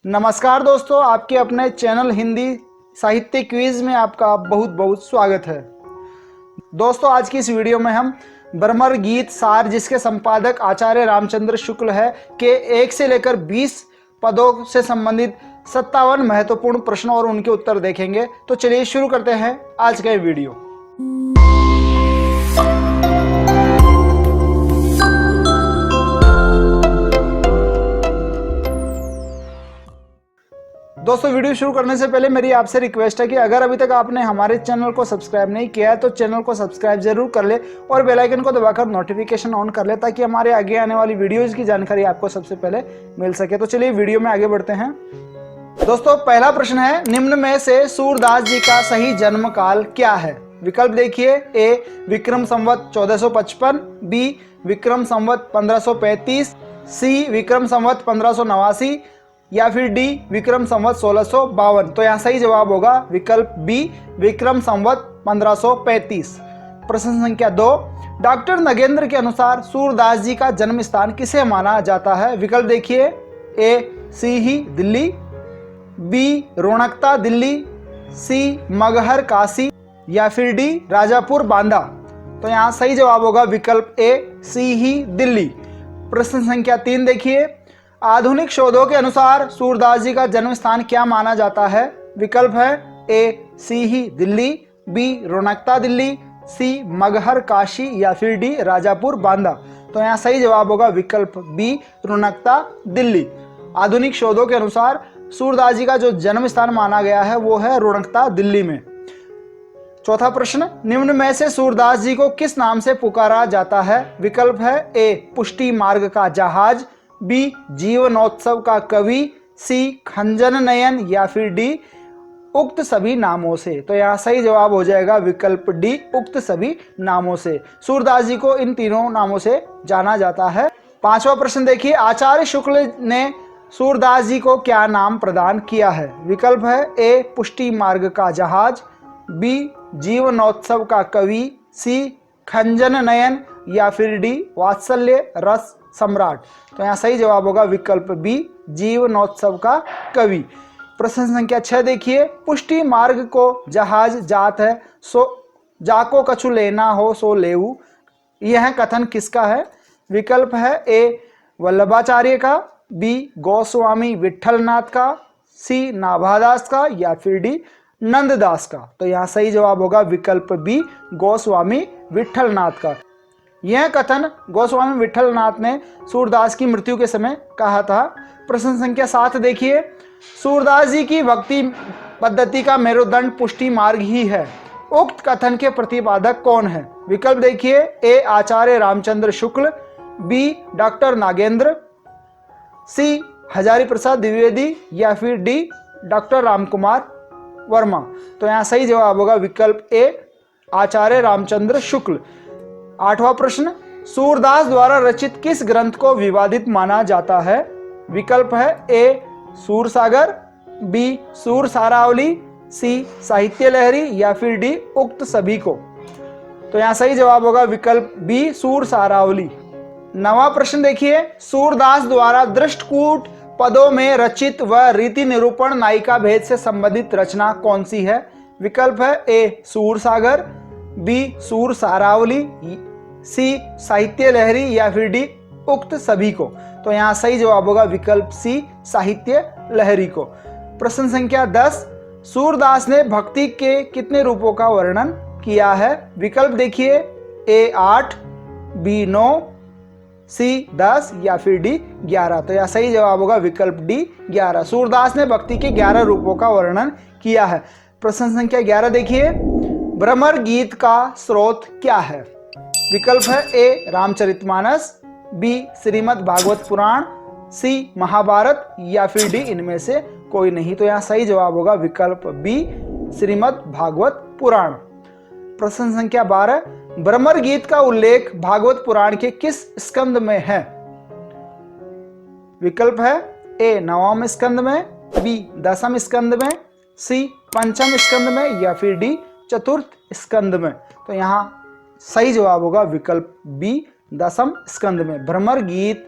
नमस्कार दोस्तों, आपके अपने चैनल हिंदी साहित्य क्विज में आपका बहुत बहुत स्वागत है। दोस्तों, आज की इस वीडियो में हम ब्रह्मर गीत सार, जिसके संपादक आचार्य रामचंद्र शुक्ल है, के 1 से लेकर 20 पदों से संबंधित 57 महत्वपूर्ण प्रश्नों और उनके उत्तर देखेंगे। तो चलिए शुरू करते हैं आज का ये वीडियो। दोस्तों, वीडियो शुरू करने से पहले मेरी आपसे रिक्वेस्ट है कि अगर अभी तक आपने हमारे चैनल को सब्सक्राइब नहीं किया है तो चैनल को सब्सक्राइब जरूर कर ले और बेल आइकन को दबाकर नोटिफिकेशन ऑन कर ले, ताकि हमारे आगे आने वाली वीडियोज की जानकारी आपको सबसे पहले मिल सके। तो चलिए वीडियो में आगे बढ़ते हैं। दोस्तों, पहला प्रश्न है, निम्न में से सूरदास जी का सही जन्म काल क्या है? विकल्प देखिए। ए विक्रम संवत 1455, बी विक्रम संवत 1535, सी विक्रम संवत 1589 या फिर डी विक्रम संवत 1652। तो यहाँ सही जवाब होगा विकल्प बी विक्रम संवत 1535। प्रश्न संख्या 2, डॉक्टर नगेंद्र के अनुसार सूरदास जी का जन्म स्थान किसे माना जाता है? विकल्प देखिए। ए सीही दिल्ली, बी रोणकता दिल्ली, सी मगहर काशी या फिर डी राजापुर बांदा। तो यहाँ सही जवाब होगा विकल्प ए सीही दिल्ली। प्रश्न संख्या 3 देखिए, आधुनिक शोधों के अनुसार सूरदास जी का जन्म स्थान क्या माना जाता है? विकल्प है ए सीही दिल्ली, बी रोणकता दिल्ली, सी मगहर काशी या फिर डी राजापुर बांदा। तो यहाँ सही जवाब होगा विकल्प बी रोणकता दिल्ली। आधुनिक शोधों के अनुसार सूरदास जी का जो जन्म स्थान माना गया है वो है रोणकता दिल्ली में। चौथा प्रश्न, निम्न में से सूरदास जी को किस नाम से पुकारा जाता है? विकल्प है ए पुष्टि मार्ग का जहाज, बी जीवनोत्सव का कवि, सी खंजन नयन या फिर डी उक्त सभी नामों से। तो यहाँ सही जवाब हो जाएगा विकल्प डी उक्त सभी नामों से। सूरदास जी को इन तीनों नामों से जाना जाता है। पांचवा प्रश्न देखिए, आचार्य शुक्ल ने सूरदास जी को क्या नाम प्रदान किया है? विकल्प है ए पुष्टि मार्ग का जहाज, बी जीवनोत्सव का कवि, सी खंजन नयन या फिर डी वात्सल्य रस सम्राट। तो यहाँ सही जवाब होगा विकल्प बी जीवनोत्सव का कवि। प्रश्न संख्या 6 देखिए, पुष्टि मार्ग को जहाज जात है सो जाको कछु लेना हो सो लेऊ, यह कथन किसका है? विकल्प है ए वल्लभाचार्य का, बी गोस्वामी विठलनाथ का, सी नाभादास का या फिर डी नंददास का। तो यहाँ सही जवाब होगा विकल्प बी गोस्वामी विठलनाथ का। यह कथन गोस्वामी विठलनाथ ने सूरदास की मृत्यु के समय कहा था। प्रश्न संख्या 7 देखिए, सूरदास जी की भक्ति पद्धति का मेरुदंड पुष्टि मार्ग ही है, उक्त कथन के प्रतिपादक कौन है? विकल्प देखिए। ए आचार्य रामचंद्र शुक्ल, बी डॉक्टर नागेंद्र, सी हजारी प्रसाद द्विवेदी या फिर डी डॉक्टर रामकुमार वर्मा। तो यहाँ सही जवाब होगा विकल्प ए आचार्य रामचंद्र शुक्ल। आठवां प्रश्न, सूरदास द्वारा रचित किस ग्रंथ को विवादित माना जाता है? विकल्प है ए सूरसागर, बी सूर सारावली, सी साहित्य लहरी या फिर डी उक्त सभी को। तो यहाँ सही जवाब होगा विकल्प बी सूर सारावली। नवां प्रश्न देखिए, सूरदास द्वारा दृष्टकूट पदों में रचित व रीति निरूपण नायिका भेद से संबंधित रचना कौन सी है? विकल्प है ए सूरसागर, बी सूर सारावली, सी साहित्य लहरी या फिर डी उक्त सभी को। तो यहाँ सही जवाब होगा विकल्प सी साहित्य लहरी को। प्रश्न संख्या 10, सूरदास ने भक्ति के कितने रूपों का वर्णन किया है? विकल्प देखिए। ए 8, बी 9, सी 10 या फिर डी 11। तो यहाँ सही जवाब होगा विकल्प डी 11। सूरदास ने भक्ति के 11 रूपों का वर्णन किया है। प्रश्न संख्या 11 देखिए, ब्रह्मर गीत का स्रोत क्या है? विकल्प है ए रामचरितमानस, बी श्रीमद् भागवत पुराण, सी महाभारत या फिर डी इनमें से कोई नहीं। तो यहाँ सही जवाब होगा विकल्प बी श्रीमद् भागवत पुराण। प्रश्न संख्या 12, ब्रह्मर गीत का उल्लेख भागवत पुराण के किस स्कंद में है? विकल्प है ए 9वें स्कंद में, बी 10वें स्कंद में, सी 5वें स्कंद में या फिर डी 4th स्कंद में। तो यहाँ सही जवाब होगा विकल्प बी 10वें स्कंद में। ब्रह्मर गीत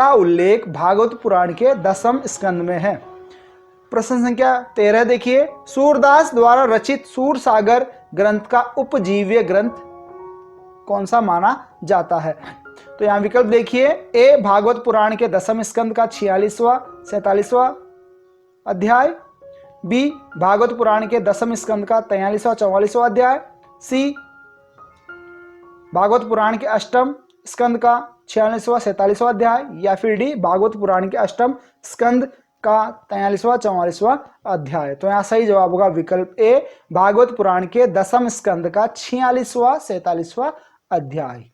का उल्लेख भागवत पुराण के 10वें स्कंद में है। प्रश्न संख्या 13 देखिए, सूरदास द्वारा रचित सूरसागर ग्रंथ का उपजीव्य ग्रंथ कौन सा माना जाता है? तो यहाँ विकल्प देखिए, ए भागवत पुराण के 10वें स्कंद का 46वां 47वां अध्याय, बी भागवत पुराण के 10वें स्कंद का 43वां 44वां अध्याय, सी भागवत पुराण के 8वें स्कंद का 46वां 47वां अध्याय, या फिर डी भागवत पुराण के 8वें स्कंद का 43वां 44वां अध्याय। तो यहाँ सही जवाब होगा विकल्प ए, भागवत पुराण के 10वें स्कंद का 46वां 47वां अध्याय।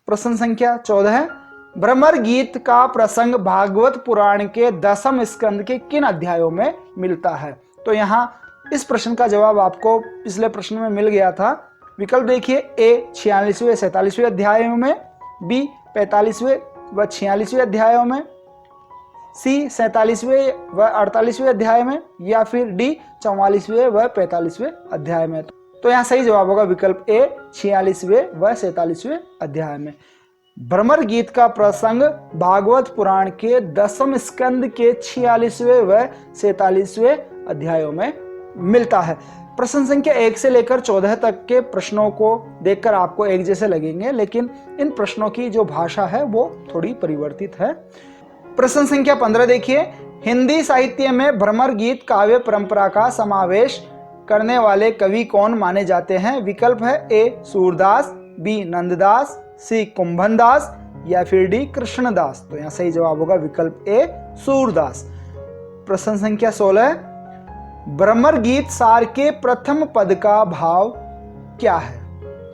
प्रश्न संख्या 14, भ्रमर गीत का प्रसंग भागवत पुराण के 10वें स्कंद के किन अध्यायों में मिलता है? तो यहाँ इस प्रश्न का जवाब आपको पिछले प्रश्न में मिल गया था। विकल्प देखिए, ए 46वें 47वें अध्यायों में, बी 45वें व 46वें अध्यायों में, सी 47वें व 48वें अध्याय में, या फिर डी 44वें व 45वें अध्याय में। तो यहाँ सही जवाब होगा विकल्प ए 46वें व 47वें अध्याय में। भ्रमर गीत का प्रसंग भागवत पुराण के 10वें स्कंद के 46वें व 47वें अध्यायों में मिलता है। प्रश्न संख्या 1 से लेकर 14 तक के प्रश्नों को देखकर आपको एक जैसे लगेंगे, लेकिन इन प्रश्नों की जो भाषा है वो थोड़ी परिवर्तित है। प्रश्न संख्या 15 देखिए, हिंदी साहित्य में भ्रमर गीत काव्य परंपरा का समावेश करने वाले कवि कौन माने जाते हैं? विकल्प है, ए सूरदास, बी नंददास, सी कुंभनदास, या फिर डी कृष्णदास। तो यहाँ सही जवाब होगा विकल्प ए सूरदास। प्रश्न संख्या 16, भ्रमर गीत सार के प्रथम पद का भाव क्या है?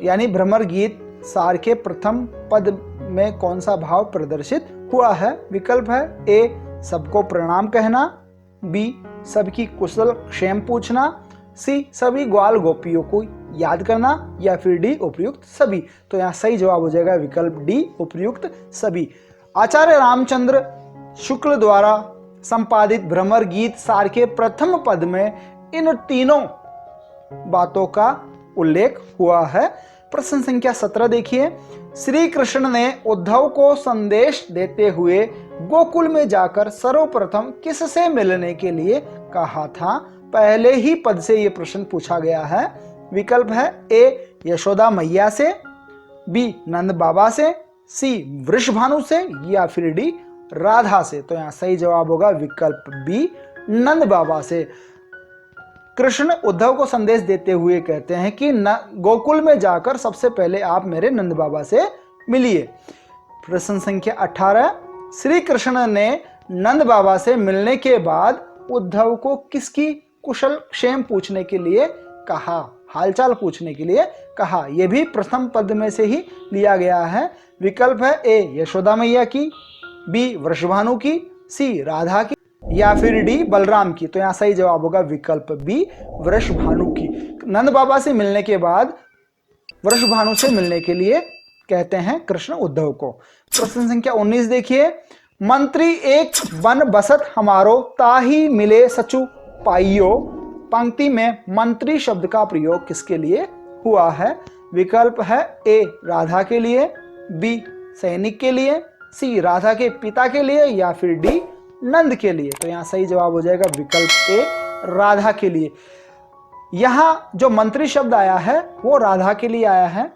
यानी भ्रमर गीत सार के प्रथम पद में कौन सा भाव प्रदर्शित हुआ है? विकल्प है, ए सबको प्रणाम कहना, बी सबकी कुशल क्षेम पूछना, सी सभी ग्वाल गोपियों को याद करना, या फिर डी उपयुक्त सभी। तो यहाँ सही जवाब हो जाएगा विकल्प डी उपयुक्त सभी। आचार्य रामचंद्र शुक्ल द्वारा संपादित भ्रमर गीत सार के प्रथम पद में इन तीनों बातों का उल्लेख हुआ है। प्रश्न संख्या 17 देखिए, श्री कृष्ण ने उद्धव को संदेश देते हुए गोकुल में जाकर सर्वप्रथम किससे मिलने के लिए कहा था? पहले ही पद से यह प्रश्न पूछा गया है। विकल्प है, ए यशोदा मैया से, बी नंद बाबा से, सी वृषभानु से, या फिर डी राधा से। तो यहां सही जवाब होगा विकल्प बी नंद बाबा से। कृष्ण उद्धव को संदेश देते हुए कहते हैं कि गोकुल में जाकर सबसे पहले आप मेरे नंद बाबा से मिलिए। प्रश्न संख्या 18, श्री कृष्ण ने नंद बाबा से मिलने के बाद उद्धव को किसकी कुशल क्षेम पूछने के लिए कहा? हालचाल पूछने के लिए कहा। यह भी प्रथम पद में से ही लिया गया है। विकल्प है, ए यशोदा मैया की, बी वृषभानु की, सी राधा की, या फिर डी बलराम की। तो यहाँ सही जवाब होगा विकल्प बी वृषभानु की। नंद बाबा से मिलने के बाद वृषभानु से मिलने के लिए कहते हैं कृष्ण उद्धव को। प्रश्न संख्या 19 देखिए, मंत्री एक बन बसत हमारो ताही मिले सचु पाइयो पंक्ति में मंत्री शब्द का प्रयोग किसके लिए हुआ है? विकल्प है, ए राधा के लिए, बी सैनिक के लिए, सी राधा के पिता के लिए, या फिर डी नंद के लिए। तो यहाँ सही जवाब हो जाएगा विकल्प ए राधा के लिए। यहाँ जो मंत्री शब्द आया है वो राधा के लिए आया है।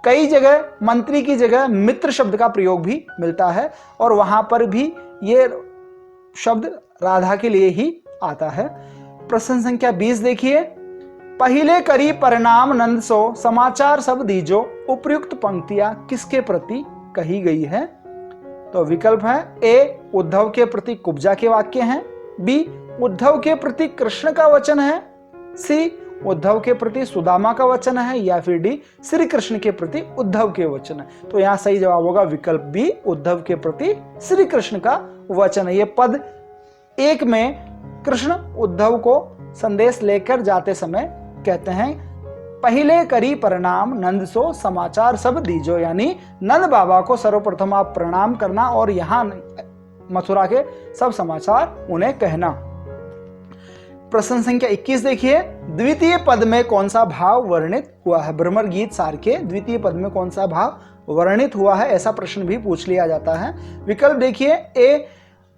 कई जगह मंत्री की जगह मित्र शब्द का प्रयोग भी मिलता है और वहां पर भी ये शब्द राधा के लिए ही आता है। प्रश्न संख्या 20 देखिए, पहले करी परिणाम नंद सो समाचार सब दीजो उपयुक्त पंक्तियां किसके प्रति कही गई है? तो विकल्प है, ए उद्धव के प्रति कुब्जा के वाक्य हैं, बी उद्धव के प्रति कृष्ण का वचन है, सी उद्धव के प्रति सुदामा का वचन है, या फिर डी श्री कृष्ण के प्रति उद्धव के वचन है। तो यहां सही जवाब होगा विकल्प बी उद्धव के प्रति श्री कृष्ण का वचन है। ये पद 1 में कृष्ण उद्धव को संदेश लेकर जाते समय कहते हैं, पहले करी प्रणाम नंद सो समाचार सब दीजो, यानी नंद बाबा को सर्वप्रथम आप प्रणाम करना और यहाँ मथुरा के सब समाचार उन्हें कहना। प्रश्न संख्या 21 देखिए, द्वितीय पद में कौन सा भाव वर्णित हुआ है? भ्रमर गीत सार के द्वितीय पद में कौन सा भाव वर्णित हुआ है, ऐसा प्रश्न भी पूछ लिया जाता है। विकल्प देखिए, ए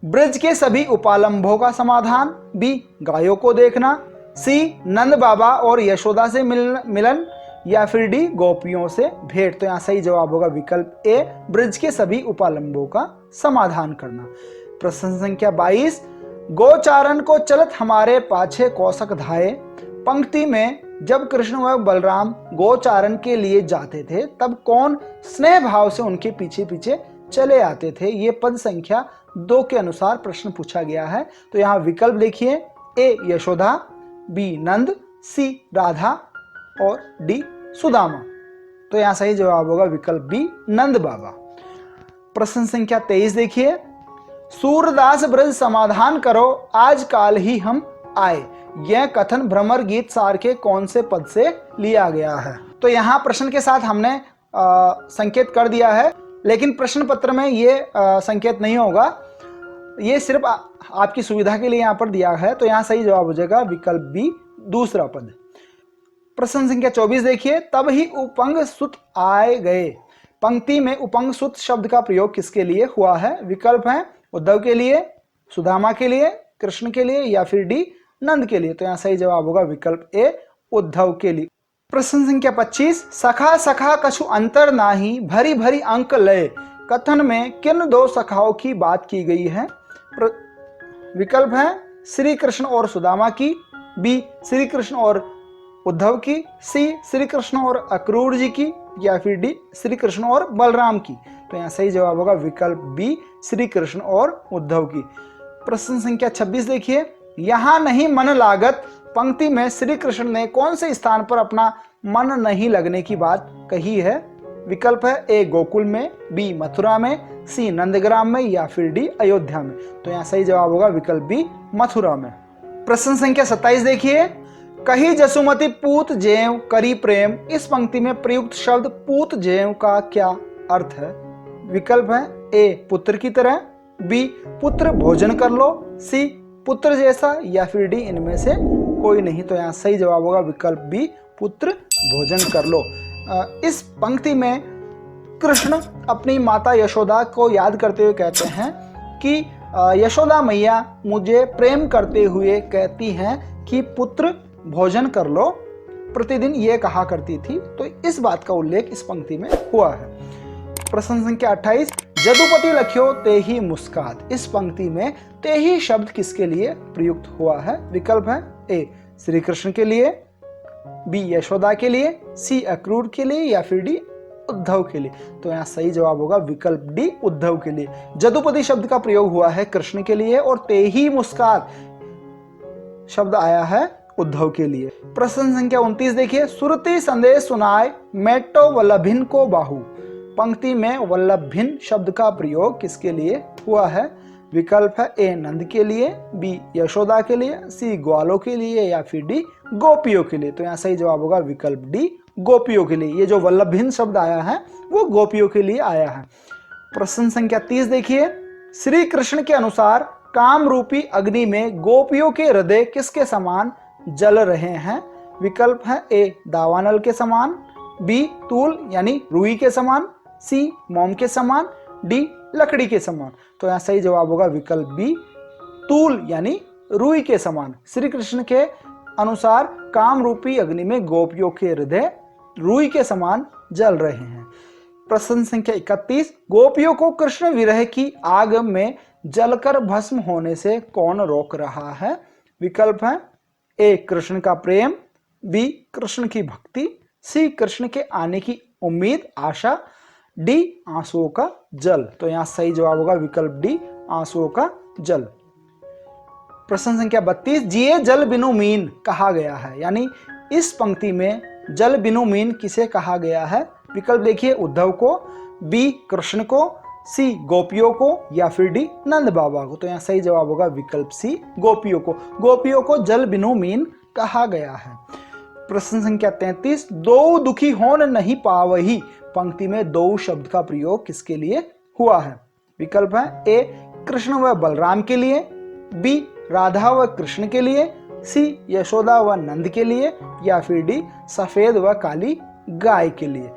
ब्रज के सभी उपालंभों का समाधान, बी गायों को देखना, सी नंद बाबा और यशोदा से मिलन, या फिर डी गोपियों से भेंट। तो यहाँ सही जवाब होगा विकल्प ए, ब्रज के सभी उपालंभों का समाधान करना। प्रश्न संख्या 22, गोचारण को चलत हमारे पाछे कौशक धाये। पंक्ति में जब कृष्ण व बलराम गोचारण के लिए जाते थे तब कौन स्नेह भाव से उनके पीछे पीछे चले आते थे। ये पद संख्या 2 के अनुसार प्रश्न पूछा गया है। तो यहाँ विकल्प देखिए, ए यशोदा, बी नंद, सी राधा और डी सुदामा। तो यहाँ सही जवाब होगा विकल्प बी नंद बाबा। प्रश्न संख्या 23 देखिए, सूरदास ब्रज समाधान करो आज काल ही हम आए। यह कथन भ्रमर गीत सार के कौन से पद से लिया गया है। तो यहाँ प्रश्न के साथ हमने संकेत कर दिया है, लेकिन प्रश्न पत्र में ये संकेत नहीं होगा, ये सिर्फ आपकी सुविधा के लिए यहाँ पर दिया है। तो यहाँ सही जवाब हो जाएगा विकल्प बी दूसरा पद। प्रश्न संख्या 24 देखिए, तब ही उपंग सुत आए गए। पंक्ति में उपंग सुत शब्द का प्रयोग किसके लिए हुआ है। विकल्प है उद्धव के लिए, सुदामा के लिए, कृष्ण के लिए, या फिर डी नंद के लिए। तो यहाँ सही जवाब होगा विकल्प ए उद्धव के लिए। प्रश्न संख्या 25, सखा सखा कछु अंतर नाही भरी भरी अंक लय। कथन में किन 2 सखाओं की बात की गई है। विकल्प है श्री कृष्ण और सुदामा की, बी श्री कृष्ण और उद्धव की, सी श्री कृष्ण और अक्रूर जी की, या फिर डी श्री कृष्ण और बलराम की। तो यहाँ सही जवाब होगा विकल्प बी श्री कृष्ण और उद्धव की। प्रश्न संख्या 26 देखिए, यहाँ नहीं मन लागत। पंक्ति में श्री कृष्ण ने कौन से स्थान पर अपना मन नहीं लगने की बात कही है। विकल्प है ए गोकुल में, बी मथुरा में, सी नंदग्राम में, या फिर डी अयोध्या में। तो यहाँ सही जवाब होगा विकल्प बी मथुरा में। प्रश्न संख्या 27 देखिए, कही जसुमती पूत जेव करी प्रेम। इस पंक्ति में प्रयुक्त शब्द पूत जेव का क्या अर्थ है। विकल्प है ए पुत्र की तरह, बी पुत्र भोजन कर लो, सी पुत्र जैसा, या फिर डी इनमें से कोई नहीं। तो यहाँ सही जवाब होगा विकल्प बी पुत्र भोजन कर लो। इस पंक्ति में कृष्ण अपनी माता यशोदा को याद करते हुए कहते हैं कि यशोदा मैया मुझे प्रेम करते हुए कहती हैं कि पुत्र भोजन कर लो, प्रतिदिन ये कहा करती थी। तो इस बात का उल्लेख इस पंक्ति में हुआ है। प्रश्न संख्या 28, जदुपति लख्यो तेही मुस्कात। इस पंक्ति में तेही शब्द किसके लिए प्रयुक्त हुआ है। विकल्प है ए श्री कृष्ण के लिए, बी यशोदा के लिए, सी अक्रूर के लिए, या फिर डी उद्धव के लिए। तो यहाँ सही जवाब होगा विकल्प डी उद्धव के लिए। जदुपति शब्द का प्रयोग हुआ है कृष्ण के लिए और तेही मुस्कात शब्द आया है उद्धव के लिए। प्रश्न संख्या 29 देखिए, सुरती संदेश सुनाए मेटो वल्लभिन को बाहु। पंक्ति में वल्लभिन शब्द का प्रयोग किसके लिए हुआ है। विकल्प है ए नंद के लिए, बी यशोदा के लिए, सी ग्वालों के लिए, या फिर डी गोपियों के लिए। तो यहाँ सही जवाब होगा विकल्प डी गोपियों के लिए। ये जो वल्लभिन शब्द आया है वो गोपियों के लिए आया है। प्रश्न संख्या 30 देखिए, श्री कृष्ण के अनुसार काम रूपी अग्नि में गोपियों के हृदय किसके समान जल रहे हैं। विकल्प है ए दावानल के समान, बी तूल यानी रुई के समान, सी मोम के समान, डी लकड़ी के समान। तो यहाँ सही जवाब होगा विकल्प बी तूल यानी रुई के समान। श्री कृष्ण के अनुसार काम रूपी अग्नि में गोपियों के हृदय रुई के समान जल रहे हैं। प्रश्न संख्या 31, गोपियों को कृष्ण विरह की आग में जलकर भस्म होने से कौन रोक रहा है। विकल्प है ए कृष्ण का प्रेम, बी कृष्ण की भक्ति, सी कृष्ण के आने की उम्मीद आशा, डी आंसुओं का जल। तो यहाँ सही जवाब होगा विकल्प डी आंसुओं का जल। प्रश्न संख्या 32, जिए जल बिनु मीन कहा गया है, यानी इस पंक्ति में जल बिनु मीन किसे कहा गया है। विकल्प देखिए उद्धव को, बी कृष्ण को, सी गोपियों को, या फिर डी नंद बाबा को। तो यहाँ सही जवाब होगा विकल्प सी गोपियों को। गोपियों को जल बिनु मीन कहा गया है। प्रश्न संख्या 33, दो दुखी होन नहीं पावही। पंक्ति में दो शब्द का प्रयोग किसके लिए हुआ है। विकल्प है ए कृष्ण व बलराम के लिए, बी राधा व कृष्ण के लिए, सी यशोदा व नंद के लिए, या फिर डी सफेद व काली गाय के लिए।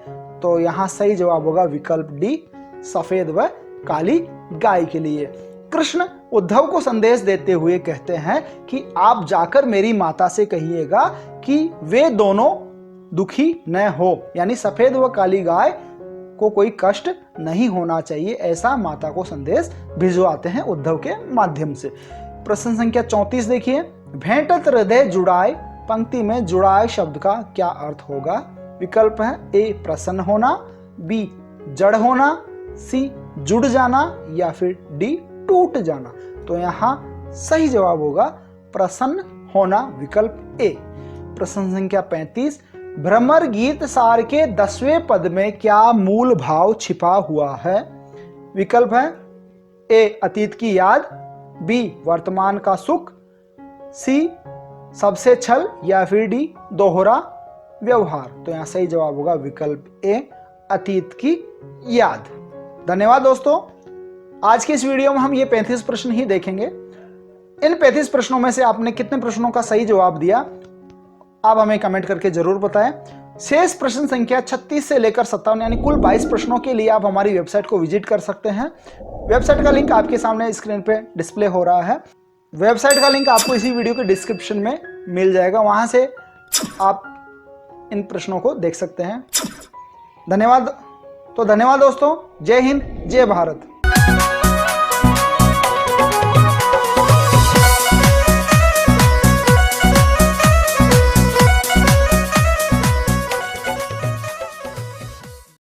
तो यहाँ सही जवाब होगा विकल्प डी, सफेद व काली गाय के लिए। कृष्ण उद्धव को संदेश देते हुए कहते हैं कि आप जाकर मेरी माता से कहिएगा कि वे दोनों दुखी न हो, यानी सफेद व काली गाय को कोई कष्ट नहीं होना चाहिए, ऐसा माता को संदेश भिजवाते हैं उद्धव के माध्यम से। प्रश्न संख्या 34 देखिए, भेंटत हृदय जुड़ाए पंक्ति में जुड़ाए शब्द का क्या अर्थ होगा? विकल्प है ए प्रसन्न होना, बी जड़ होना, सी जुड़ जाना या फिर डी टूट जाना। तो यहाँ सही जवाब होगा प्रसन्न होना, विकल्प ए। प्रश्न संख्या 35, भ्रमर गीत सार के 10वें पद में क्या मूल भाव छिपा हुआ है? विकल्प है ए अतीत की याद, बी वर्तमान का सुख, सी सबसे छल या फिर डी दोहरा व्यवहार। तो यहाँ सही जवाब होगा विकल्प ए अतीत की याद। धन्यवाद दोस्तों, आज की इस वीडियो में हम ये 35 प्रश्न ही देखेंगे। इन 35 प्रश्नों में से आपने कितने प्रश्नों का सही जवाब दिया आप हमें कमेंट करके जरूर बताएं। शेष प्रश्न संख्या 36 से लेकर 57 यानी कुल 22 प्रश्नों के लिए आप हमारी वेबसाइट को विजिट कर सकते हैं। वेबसाइट का लिंक आपके सामने स्क्रीन पे डिस्प्ले हो रहा है। वेबसाइट का लिंक आपको इसी वीडियो के डिस्क्रिप्शन में मिल जाएगा, वहां से आप इन प्रश्नों को देख सकते हैं। धन्यवाद। तो धन्यवाद दोस्तों, जय हिंद, जय भारत।